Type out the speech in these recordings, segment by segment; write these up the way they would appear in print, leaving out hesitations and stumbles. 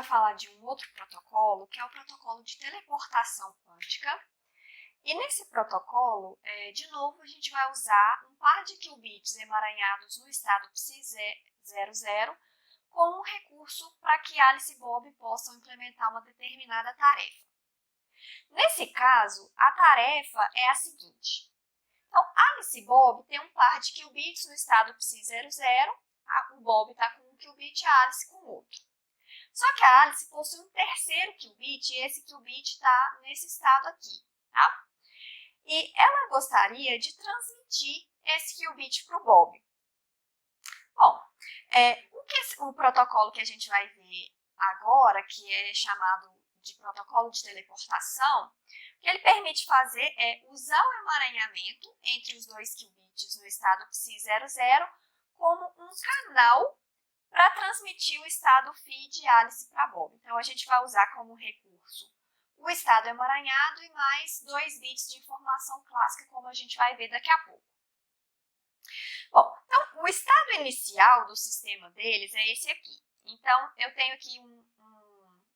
falar de um outro protocolo, que é o protocolo de teleportação quântica. E nesse protocolo, de novo, a gente vai usar um par de qubits emaranhados no estado psi00 como um recurso para que Alice e Bob possam implementar uma determinada tarefa. Nesse caso, a tarefa é a seguinte. Então, Alice e Bob têm um par de qubits no estado psi00, o Bob está com um qubit e a Alice com outro. Só que a Alice possui um terceiro qubit e esse qubit está nesse estado aqui, tá? E ela gostaria de transmitir esse qubit para o Bob. Bom, o protocolo que a gente vai ver agora, que é chamado de protocolo de teleportação, o que ele permite fazer é usar o emaranhamento entre os dois qubits no estado psi00 como um canal para transmitir o estado phi de Alice para Bob. Então, a gente vai usar como recurso o estado emaranhado e mais 2 bits de informação clássica, como a gente vai ver daqui a pouco. Bom, então, o estado inicial do sistema deles é esse aqui. Então, eu tenho aqui um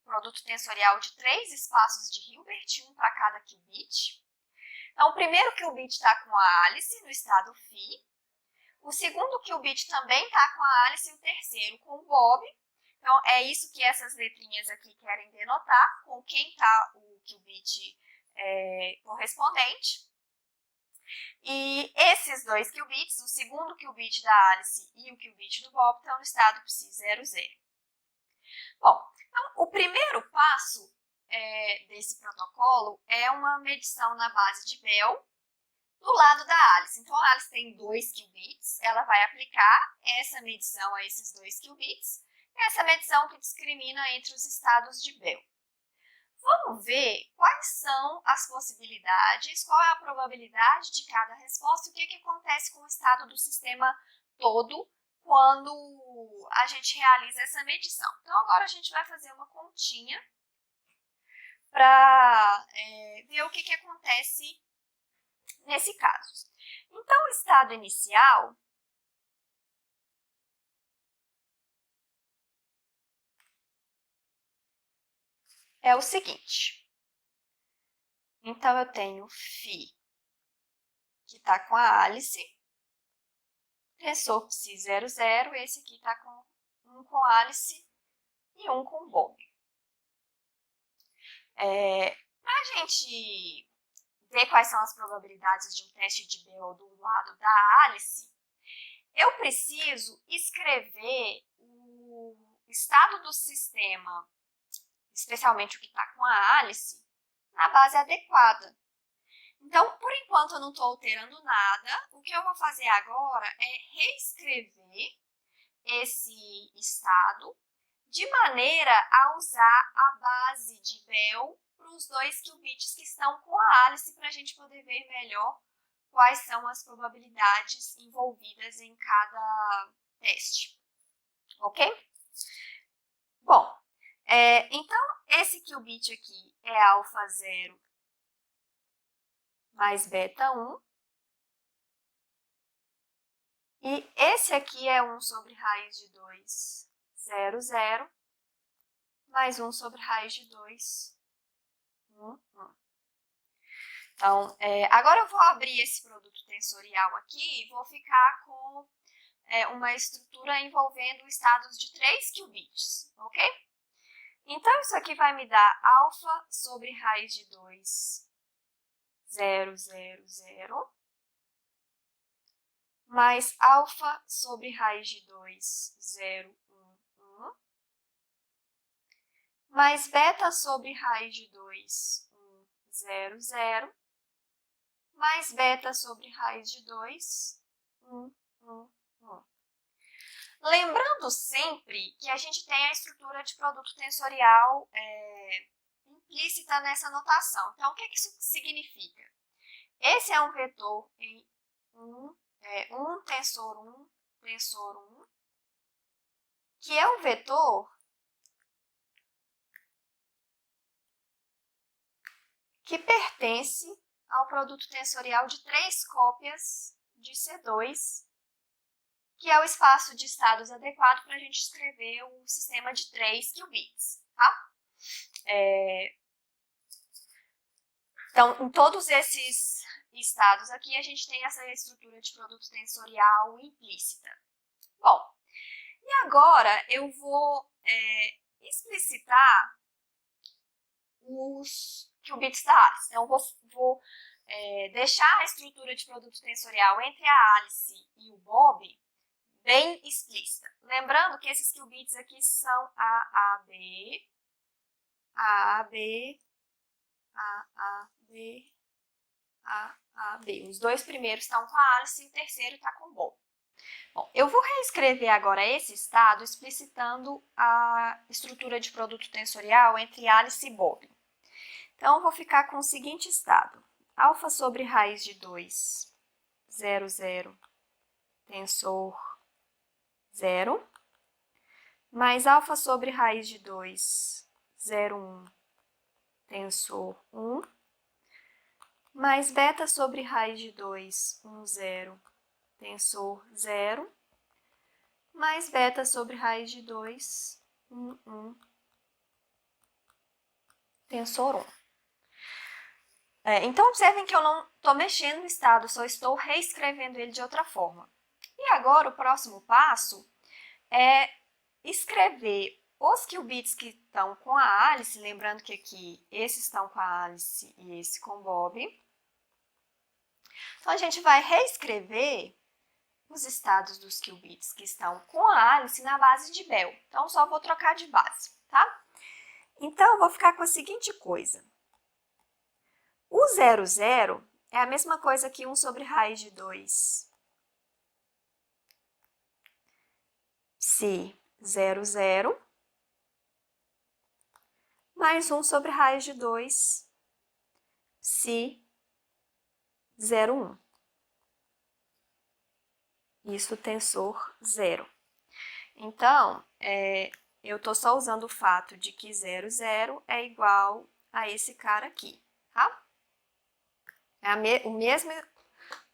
produto tensorial de 3 espaços de Hilbert, um para cada qubit. Então, o primeiro qubit está com a Alice no estado phi. O segundo qubit também está com a Alice e o terceiro com o Bob. Então, é isso que essas letrinhas aqui querem denotar, com quem está o qubit correspondente. E esses 2 qubits, o segundo qubit da Alice e o qubit do Bob, estão no estado psi00. Bom, então, o primeiro passo desse protocolo é uma medição na base de Bell do lado da Alice. Então, a Alice tem 2 qubits, ela vai aplicar essa medição a esses 2 qubits, essa medição que discrimina entre os estados de Bell. Vamos ver quais são as possibilidades, qual é a probabilidade de cada resposta e o que acontece com o estado do sistema todo quando a gente realiza essa medição. Então, agora a gente vai fazer uma continha para ver o que acontece nesse caso. Então, o estado inicial é o seguinte. Então, eu tenho Φ, que está com a Alice, tensor psi00, esse aqui está com um com a Alice e um com o Bob. Para a gente ver quais são as probabilidades de um teste de Bell do lado da Alice, eu preciso escrever o estado do sistema, especialmente o que está com a Alice, na base adequada. Então, por enquanto eu não estou alterando nada, o que eu vou fazer agora é reescrever esse estado de maneira a usar a base de Bell para os 2 qubits que estão com a Alice, para a gente poder ver melhor quais são as probabilidades envolvidas em cada teste. Ok? Bom, então esse qubit aqui é alfa 0 mais beta 1. E esse aqui é 1 sobre raiz de 2, 0, 0, mais 1 sobre raiz de 2, 1, 1. Então, agora eu vou abrir esse produto tensorial aqui e vou ficar com uma estrutura envolvendo estados de 3 qubits, ok? Então, isso aqui vai me dar alfa sobre raiz de 2, 0, 0, 0, mais alfa sobre raiz de 2, 0, 1, 1, mais beta sobre raiz de 2, 1, 0, 0, mais beta sobre raiz de 2, 1, 1, 1. Lembrando sempre que a gente tem a estrutura de produto tensorial implícita nessa notação. Então, o que isso significa? Esse é um vetor em 1, tensor 1, tensor 1, que é um vetor que pertence ao produto tensorial de 3 cópias de C2, que é o espaço de estados adequado para a gente escrever o sistema de 3 qubits. tá? Então, em todos esses estados aqui, a gente tem essa estrutura de produto tensorial implícita. Bom, e agora eu vou explicitar os qubits da Alice. Então, eu vou deixar a estrutura de produto tensorial entre a Alice e o Bob bem explícita. Lembrando que esses qubits aqui são AAB, AAB, AAB, AAB. Os dois primeiros estão com a Alice e o terceiro está com o Bob. Bom, eu vou reescrever agora esse estado explicitando a estrutura de produto tensorial entre Alice e Bob. Então, eu vou ficar com o seguinte estado. Alfa sobre raiz de 2, 0, 0, tensor 0, mais alfa sobre raiz de 2, 0, 1, tensor 1, mais beta sobre raiz de 2, 1, 0, tensor 0, mais beta sobre raiz de 2, 1, 1, tensor 1. Então, observem que eu não estou mexendo no estado, só estou reescrevendo ele de outra forma. E agora, o próximo passo é escrever os qubits que estão com a Alice, lembrando que aqui esses estão com a Alice e esse com o Bob. Então, a gente vai reescrever os estados dos qubits que estão com a Alice na base de Bell. Então, só vou trocar de base, tá? Então, eu vou ficar com a seguinte coisa. O 0, 0 é a mesma coisa que 1 sobre raiz de 2. Psi 0, 0, mais 1 sobre raiz de 2, Psi 0, 1. Isso tensor 0. Então, eu estou só usando o fato de que 0, 0 é igual a esse cara aqui, tá?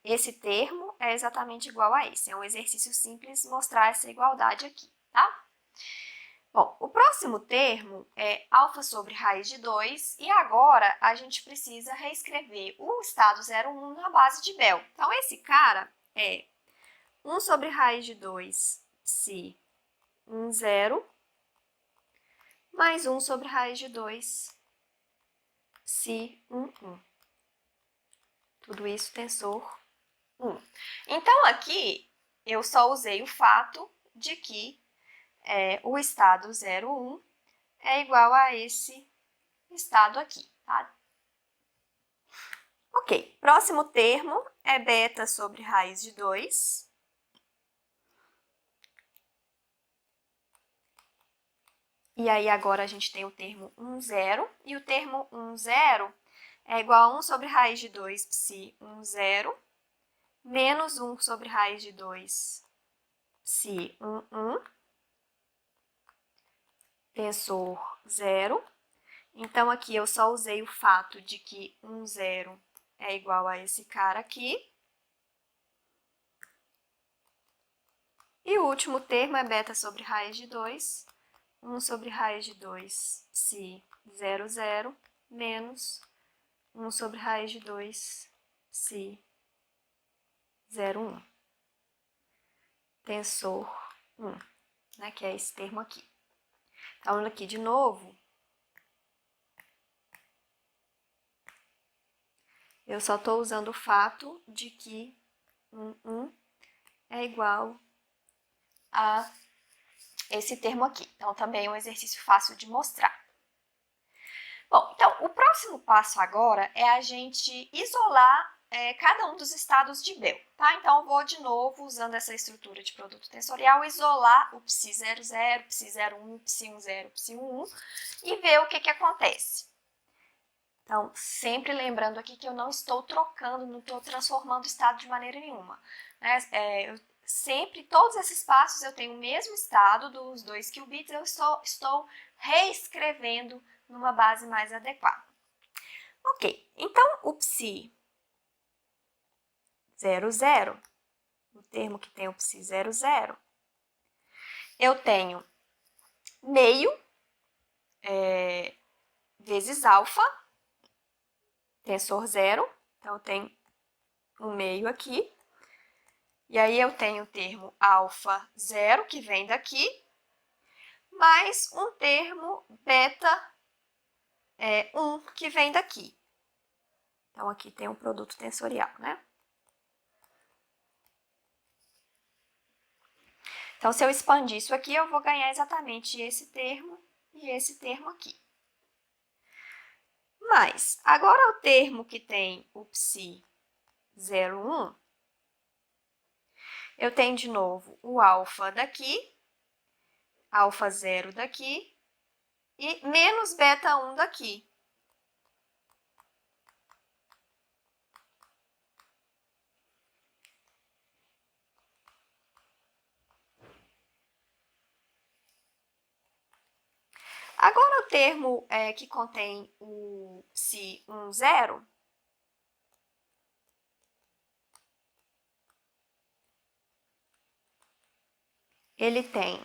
Esse termo é exatamente igual a esse. É um exercício simples mostrar essa igualdade aqui, tá? Bom, o próximo termo é alfa sobre raiz de 2, e agora a gente precisa reescrever o estado 0, 1 na base de Bell. Então, esse cara é 1 sobre raiz de 2, Psi 1, 0, mais 1 sobre raiz de 2, Psi 1, 1. Tudo isso tensor 1. Então, aqui, eu só usei o fato de que o estado 0, 1 é igual a esse estado aqui, tá? Ok, próximo termo é beta sobre raiz de 2. E aí, agora a gente tem o termo 1, 0, e o termo 1, 0 é igual a 1 sobre raiz de 2, Psi 1, 0, menos 1 sobre raiz de 2, Psi 1, 1, tensor 0. Então, aqui eu só usei o fato de que 1, 0 é igual a esse cara aqui. E o último termo é beta sobre raiz de 2, 1 sobre raiz de 2, Psi 0, 0, menos 1 sobre raiz de 2, Psi 0, 1. Tensor 1, né, que é esse termo aqui. Então, aqui de novo, eu só estou usando o fato de que 1, 1 é igual a esse termo aqui. Então, também é um exercício fácil de mostrar. Bom, então, o próximo passo agora é a gente isolar cada um dos estados de Bell, tá? Então, eu vou de novo, usando essa estrutura de produto tensorial, isolar o Psi 00, Psi 01, Psi 10, Psi 11 e ver o que acontece. Então, sempre lembrando aqui que eu não estou trocando, não estou transformando o estado de maneira nenhuma, né? Sempre, todos esses passos, eu tenho o mesmo estado dos dois qubits, eu estou reescrevendo numa base mais adequada. Ok, então o Psi 00, o termo que tem o Psi 00, eu tenho meio vezes alfa, tensor zero. Então, eu tenho um meio aqui. E aí, eu tenho o termo alfa zero, que vem daqui, mais um termo beta 1, que vem daqui. Então, aqui tem um produto tensorial, né? Então, se eu expandir isso aqui, eu vou ganhar exatamente esse termo e esse termo aqui. Mas, agora o termo que tem o psi 0,1, eu tenho de novo o alfa daqui, alfa 0 daqui e menos beta 1 daqui. Agora, o termo que contém o psi 1, 0, ele tem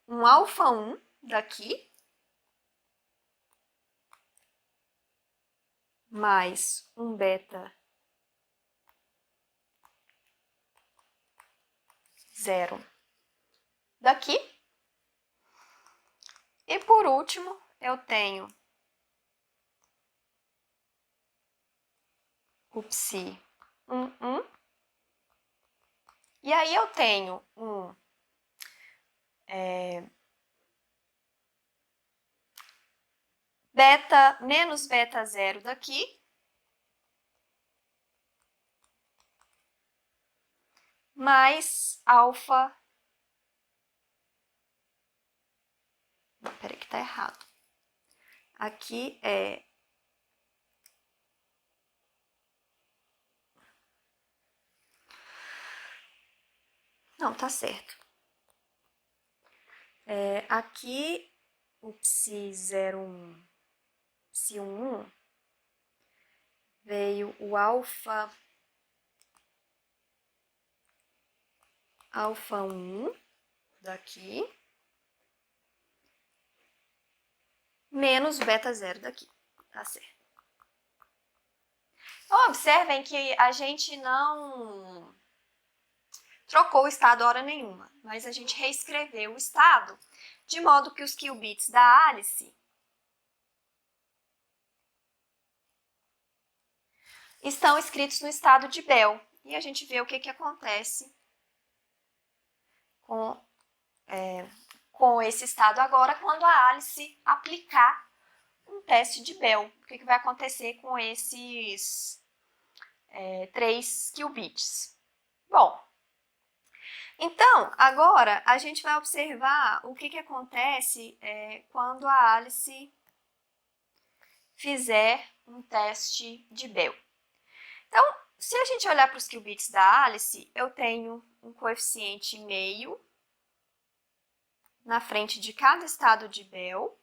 um alfa 1 daqui, mais um beta 0 daqui. E por último, eu tenho o psi 1, 1. E aí eu tenho um beta menos beta 0 daqui, mais alfa. Não, peraí que tá errado. Aqui é não, tá certo. Aqui o psi 01, psi 11 veio o alfa 1 daqui, menos beta 0 daqui, tá certo. Então, observem que a gente não trocou o estado hora nenhuma, mas a gente reescreveu o estado, de modo que os qubits da Alice estão escritos no estado de Bell. E a gente vê o que acontece com esse estado agora, quando a Alice aplicar um teste de Bell. O que vai acontecer com esses 3 qubits? Bom, então, agora a gente vai observar o que acontece quando a Alice fizer um teste de Bell. Então, se a gente olhar para os qubits da Alice, eu tenho um coeficiente meio na frente de cada estado de Bell.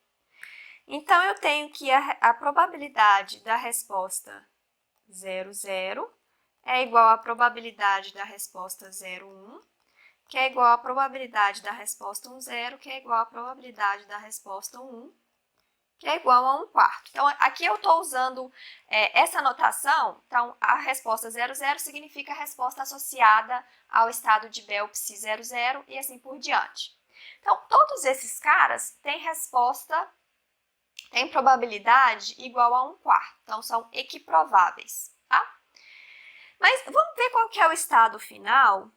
Então, eu tenho que a probabilidade da resposta 0, 0 é igual à probabilidade da resposta 0, 1, que é igual à probabilidade da resposta 1, 0, que é igual à probabilidade da resposta 1, que é igual a 1/4. Então, aqui eu estou usando essa notação. Então, a resposta 0, 0 significa a resposta associada ao estado de Bell psi 0, 0 e assim por diante. Então, todos esses caras têm resposta, têm probabilidade igual a 1/4. Então, são equiprováveis, tá? Mas vamos ver qual que é o estado final.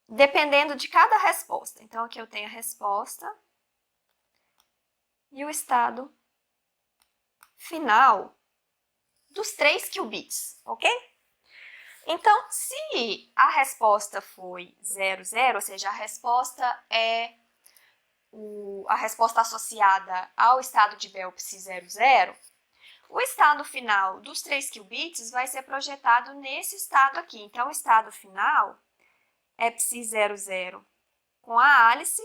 Dependendo de cada resposta. Então, aqui eu tenho a resposta e o estado final dos 3 qubits, ok? Então, se a resposta foi 0, 0, ou seja, a resposta é a resposta associada ao estado de Bell psi 0, 0, o estado final dos 3 qubits vai ser projetado nesse estado aqui. Então, o estado final é psi 0, 0 com a Alice,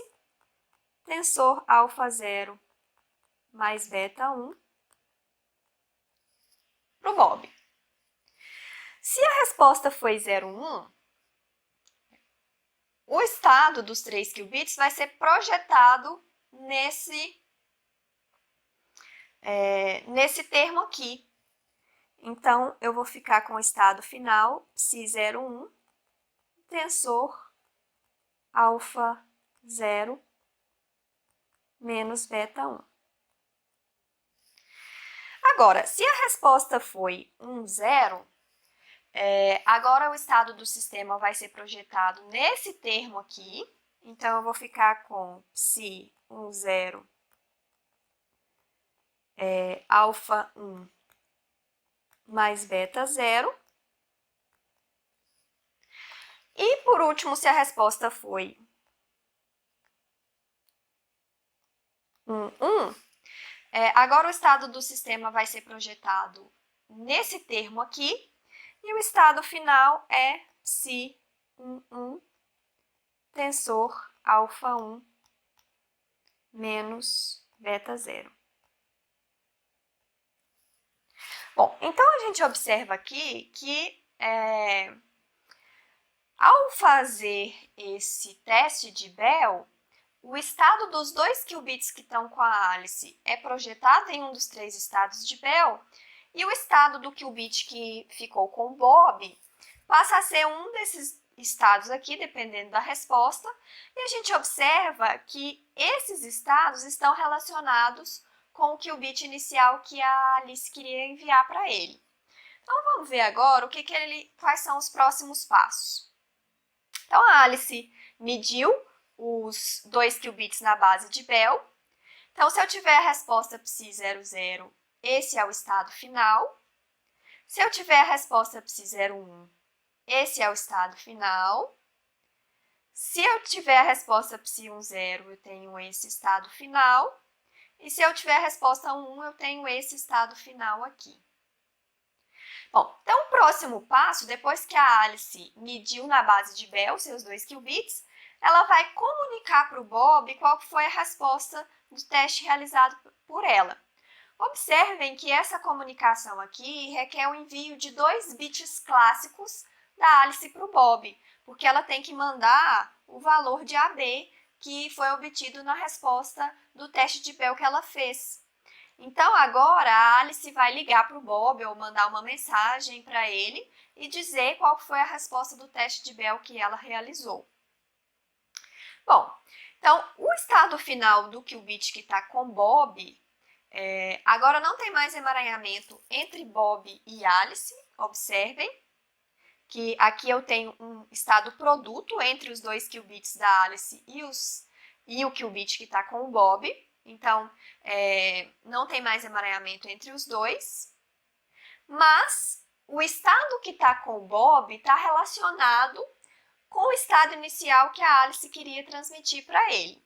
tensor alfa 0 mais beta 1 para o Bob. Se a resposta foi 0, 1, o estado dos 3 qubits vai ser projetado nesse termo aqui. Então, eu vou ficar com o estado final, psi01, tensor alfa 0 menos beta 1. Agora, se a resposta foi 1, 0, agora o estado do sistema vai ser projetado nesse termo aqui. Então, eu vou ficar com psi 1, 0, alfa 1 mais beta 0. E, por último, se a resposta foi 1, 1, agora o estado do sistema vai ser projetado nesse termo aqui, e o estado final é psi 1, 1, tensor alfa 1 menos beta 0. Bom, então a gente observa aqui que ao fazer esse teste de Bell, o estado dos 2 qubits que estão com a Alice é projetado em um dos 3 estados de Bell, e o estado do qubit que ficou com o Bob passa a ser um desses estados aqui, dependendo da resposta, e a gente observa que esses estados estão relacionados com o qubit inicial que a Alice queria enviar para ele. Então, vamos ver agora quais são os próximos passos. Então, a Alice mediu os 2 qubits na base de Bell. Então, se eu tiver a resposta psi00, esse é o estado final. Se eu tiver a resposta psi01, esse é o estado final. Se eu tiver a resposta psi10, eu tenho esse estado final. E se eu tiver a resposta 1, eu tenho esse estado final aqui. Bom, então o próximo passo, depois que a Alice mediu na base de Bell seus 2 qubits, ela vai comunicar para o Bob qual foi a resposta do teste realizado por ela. Observem que essa comunicação aqui requer o envio de 2 bits clássicos da Alice para o Bob, porque ela tem que mandar o valor de AB que foi obtido na resposta do teste de Bell que ela fez. Então, agora a Alice vai ligar para o Bob ou mandar uma mensagem para ele e dizer qual foi a resposta do teste de Bell que ela realizou. Bom, então, o estado final do qubit que está com Bob, agora não tem mais emaranhamento entre Bob e Alice. Observem que aqui eu tenho um estado produto entre os 2 qubits da Alice e o qubit que está com o Bob. Então, não tem mais emaranhamento entre os dois, mas o estado que está com o Bob está relacionado com o estado inicial que a Alice queria transmitir para ele.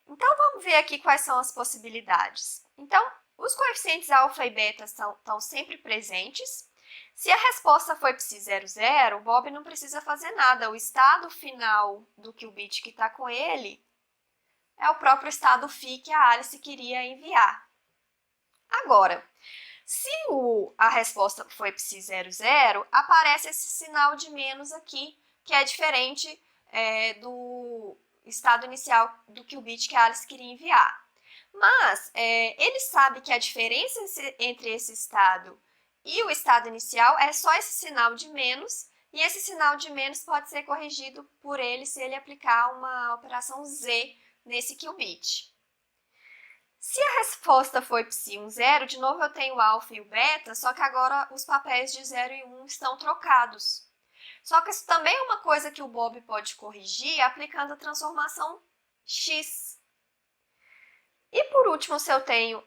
Então, vamos ver aqui quais são as possibilidades. Então, os coeficientes alfa e beta estão sempre presentes. Se a resposta foi psi00, o Bob não precisa fazer nada. O estado final do qubit que está com ele é o próprio estado φ que a Alice queria enviar. Agora, se a resposta foi psi00, aparece esse sinal de menos aqui, que é diferente do estado inicial do qubit que a Alice queria enviar. Mas ele sabe que a diferença entre esse estado e o estado inicial é só esse sinal de menos, e esse sinal de menos pode ser corrigido por ele se ele aplicar uma operação Z nesse qubit. Se a resposta foi psi10, de novo eu tenho o alfa e o beta, só que agora os papéis de 0 e 1 estão trocados. Só que isso também é uma coisa que o Bob pode corrigir aplicando a transformação X. E por último, se eu tenho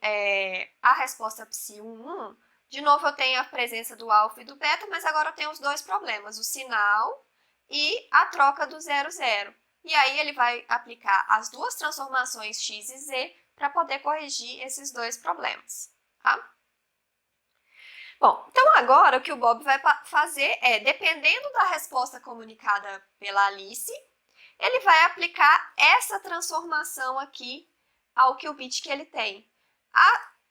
a resposta psi11, de novo eu tenho a presença do alfa e do beta, mas agora eu tenho os dois problemas, o sinal e a troca do 0, 0. E aí ele vai aplicar as duas transformações x e z para poder corrigir esses dois problemas, tá? Bom, então agora o que o Bob vai fazer é, dependendo da resposta comunicada pela Alice, ele vai aplicar essa transformação aqui ao qubit que ele tem.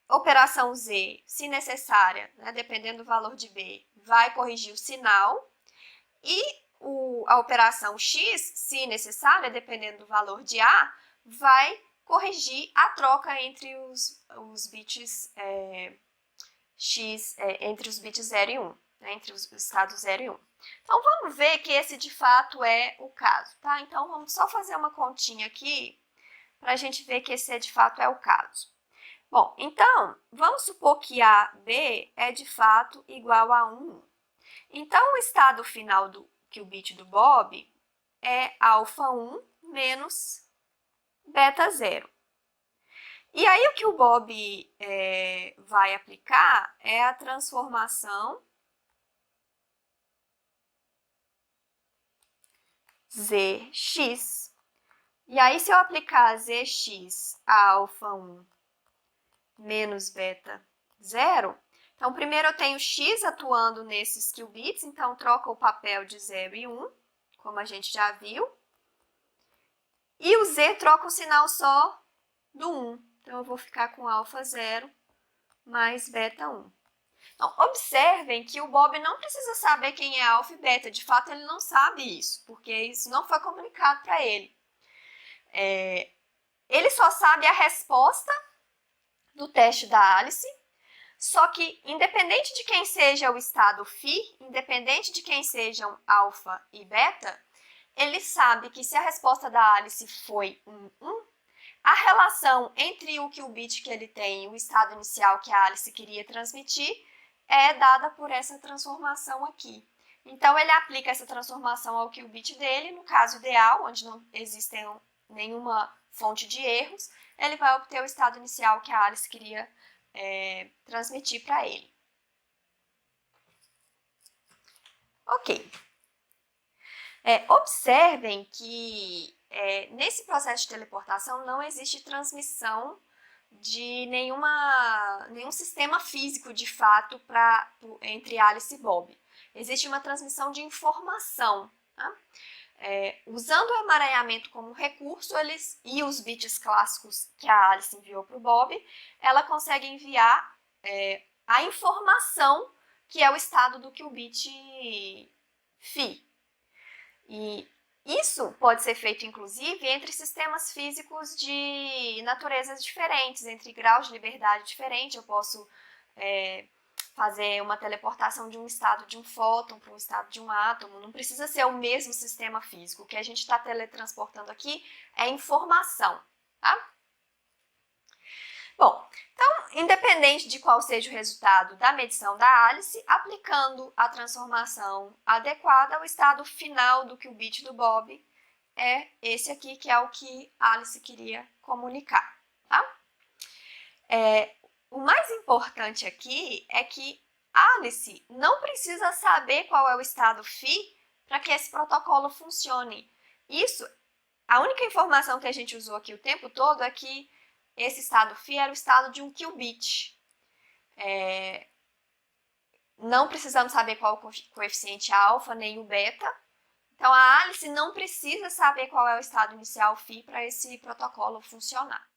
operação Z, se necessária, né, dependendo do valor de B, vai corrigir o sinal. E a operação X, se necessária, dependendo do valor de A, vai corrigir a troca entre os bits X, entre os bits 0 e 1, né, entre os estados 0 e 1. Então, vamos ver que esse de fato é o caso, tá? Então, vamos só fazer uma continha aqui para a gente ver que esse de fato é o caso. Bom, então, vamos supor que AB é de fato igual a 1. Então, o estado final do qubit do Bob é alfa 1 menos beta 0. E aí, o que o Bob vai aplicar é a transformação Zx. E aí, se eu aplicar Zx a alfa 1 menos beta 0, então, primeiro eu tenho x atuando nesses qubits, então troca o papel de 0 e 1, como a gente já viu. E o z troca o sinal só do 1. Então, eu vou ficar com alfa 0 mais beta 1. Então, observem que o Bob não precisa saber quem é alfa e beta. De fato, ele não sabe isso, porque isso não foi comunicado para ele. Ele só sabe a resposta do teste da Alice, só que, independente de quem seja o estado φ, independente de quem sejam alfa e beta, ele sabe que se a resposta da Alice foi 1, a relação entre o qubit que ele tem e o estado inicial que a Alice queria transmitir é dada por essa transformação aqui. Então, ele aplica essa transformação ao qubit dele, no caso ideal, onde não existe nenhuma fonte de erros, ele vai obter o estado inicial que a Alice queria transmitir para ele. Ok. Observem que nesse processo de teleportação não existe transmissão de nenhum sistema físico de fato entre Alice e Bob. Existe uma transmissão de informação. Tá? Usando o emaranhamento como recurso e os bits clássicos que a Alice enviou para o Bob, ela consegue enviar a informação que é o estado do qubit φ. E isso pode ser feito, inclusive, entre sistemas físicos de naturezas diferentes, entre graus de liberdade diferentes. Eu posso fazer uma teleportação de um estado de um fóton para um estado de um átomo. Não precisa ser o mesmo sistema físico. O que a gente está teletransportando aqui é informação, tá? Bom, então, independente de qual seja o resultado da medição da Alice, aplicando a transformação adequada, o estado final do qubit do Bob é esse aqui, que é o que a Alice queria comunicar. Tá? O mais importante aqui é que Alice não precisa saber qual é o estado φ para que esse protocolo funcione. A única informação que a gente usou aqui o tempo todo é que esse estado φ era o estado de um qubit. Não precisamos saber qual é o coeficiente alfa nem o beta. Então, a Alice não precisa saber qual é o estado inicial φ para esse protocolo funcionar.